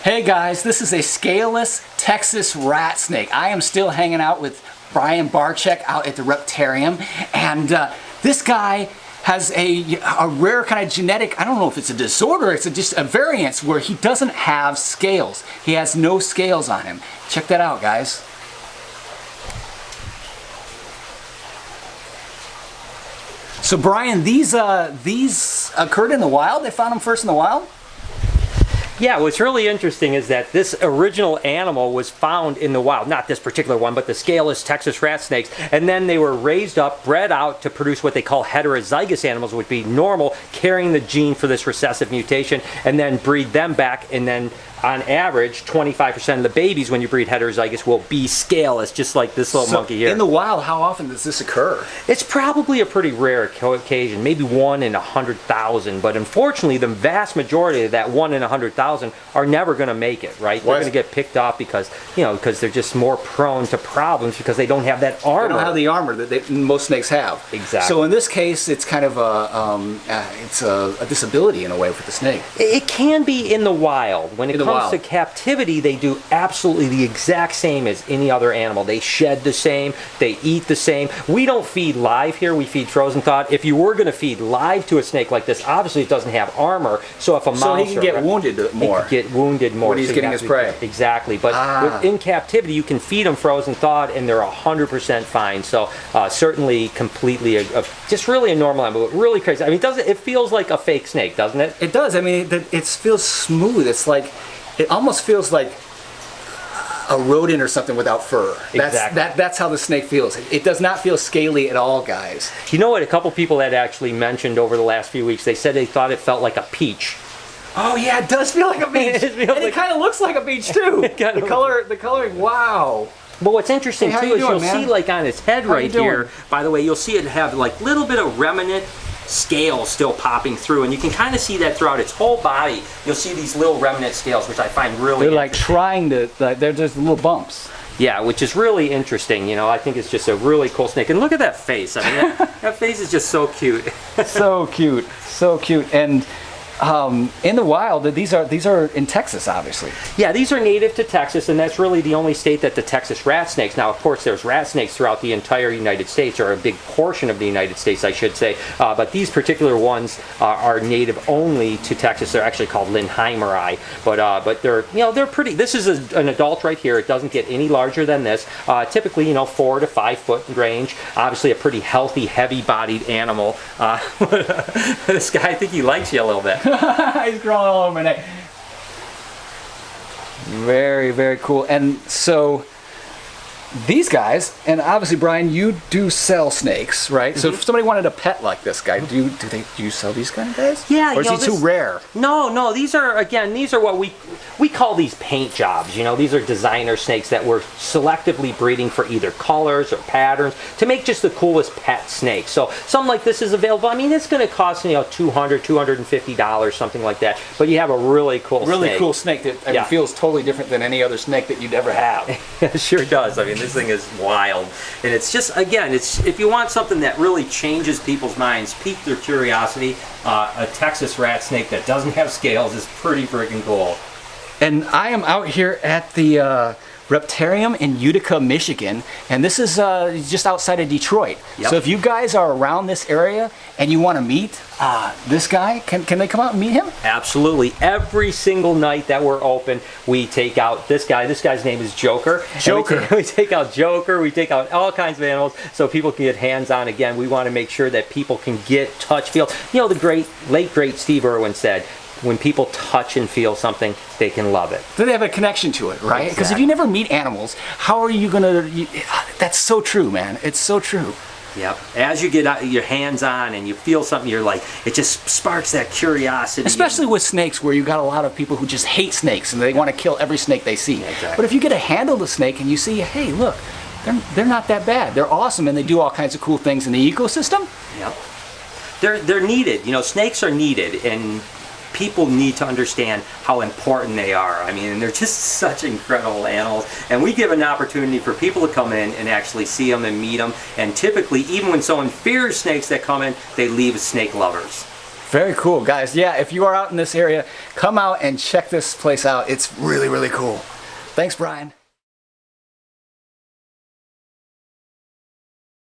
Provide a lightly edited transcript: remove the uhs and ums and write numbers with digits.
Hey guys, this is a scaleless Texas rat snake. I am still hanging out with Brian Barczyk out at the Reptarium, and this guy has a rare kind of genetic, I don't know if it's a disorder, it's just a variance where he doesn't have scales. He has no scales on him. Check that out, guys. So Brian, these occurred in the wild? They found them first in the wild? Yeah, what's really interesting is that this original animal was found in the wild. Not this particular one, but the scaleless Texas rat snakes. And then they were raised up, bred out to produce what they call heterozygous animals, which would be normal, carrying the gene for this recessive mutation, and then breed them back, and then on average, 25% of the babies when you breed heterozygous will be scaleless, just like this little monkey here. In the wild, how often does this occur? It's probably a pretty rare occasion, maybe 1 in 100,000, but unfortunately the vast majority of that 1 in 100,000 are never going to make it, right? They're going to get picked off because, because they're just more prone to problems because they don't have that armor. They don't have the armor that most snakes have. Exactly. So in this case, it's kind of a disability in a way for the snake. It can be in the wild. When it comes to captivity, they do absolutely the exact same as any other animal. They shed the same, they eat the same. We don't feed live here, we feed frozen thawed. If you were going to feed live to a snake like this, obviously it doesn't have armor, so if a mouse... So he can get wounded more. He can get wounded more. When he's getting his prey. Exactly, but in captivity you can feed them frozen thawed and they're 100% fine. So certainly completely, just really a normal animal, but really crazy. I mean, it feels like a fake snake, doesn't it? It does. I mean, it feels smooth. It's like... It almost feels like a rodent or something without fur. That's how the snake feels. It does not feel scaly at all, guys. You know what? A couple people had actually mentioned over the last few weeks, they said they thought it felt like a peach. Oh yeah, it does feel like a peach. It kind of looks like a peach too. The coloring, wow. But what's interesting too is you'll see like on its head right here, by the way, you'll see it have like little bit of remnant scales still popping through, and you can kind of see that throughout its whole body. You'll see these little remnant scales, which I find really They're like trying to, they're just little bumps. Yeah, which is really interesting. I think it's just a really cool snake. And look at that face. I mean, that face is just so cute. So cute, so cute. And in the wild, these are in Texas, obviously. Yeah, these are native to Texas, and that's really the only state that the Texas rat snakes. Now, of course, there's rat snakes throughout the entire United States, or a big portion of the United States, I should say. But these particular ones are native only to Texas. They're actually called Linheimeri, but they're pretty. This is an adult right here. It doesn't get any larger than this. Typically, 4 to 5 foot range. Obviously, a pretty healthy, heavy-bodied animal. This guy, I think he likes you a little bit. He's crawling all over my neck. Very, very cool. And so these guys, and obviously Brian, you do sell snakes, right? So if somebody wanted a pet like this guy, do you sell these kind of guys? Yeah. Or is he too rare? No. These are what we call these paint jobs. These are designer snakes that we're selectively breeding for either colors or patterns to make just the coolest pet snake. So something like this is available. I mean, it's going to cost $200, $250, something like that. But you have a really cool snake that feels totally different than any other snake that you'd ever have. It sure does. I mean, this thing is wild, and it's just, again, if you want something that really changes people's minds, pique their curiosity, a Texas rat snake that doesn't have scales is pretty freaking cool. And I am out here at the Reptarium in Utica, Michigan, and this is just outside of Detroit. Yep. So if you guys are around this area and you want to meet this guy, can they come out and meet him? Absolutely. Every single night that we're open, we take out this guy. This guy's name is Joker. We take out Joker. We take out all kinds of animals so people can get hands-on. Again, we want to make sure that people can get touch, feel. The late great Steve Irwin said, when people touch and feel something, they can love it. So they have a connection to it, right? Because if you never meet animals, how are you going to... That's so true, man. It's so true. Yep. As you get your hands on and you feel something, you're like, it just sparks that curiosity. Especially with snakes, where you got a lot of people who just hate snakes and they want to kill every snake they see. Exactly. But if you get a handle the snake and you see, hey, look, they're not that bad. They're awesome and they do all kinds of cool things in the ecosystem. Yep. They're needed. Snakes are needed, and people need to understand how important they are. I mean, they're just such incredible animals, and we give an opportunity for people to come in and actually see them and meet them. And typically, even when someone fears snakes that come in, they leave as snake lovers. Very cool, guys. Yeah, if you are out in this area, come out and check this place out. It's really, really cool. Thanks, Brian.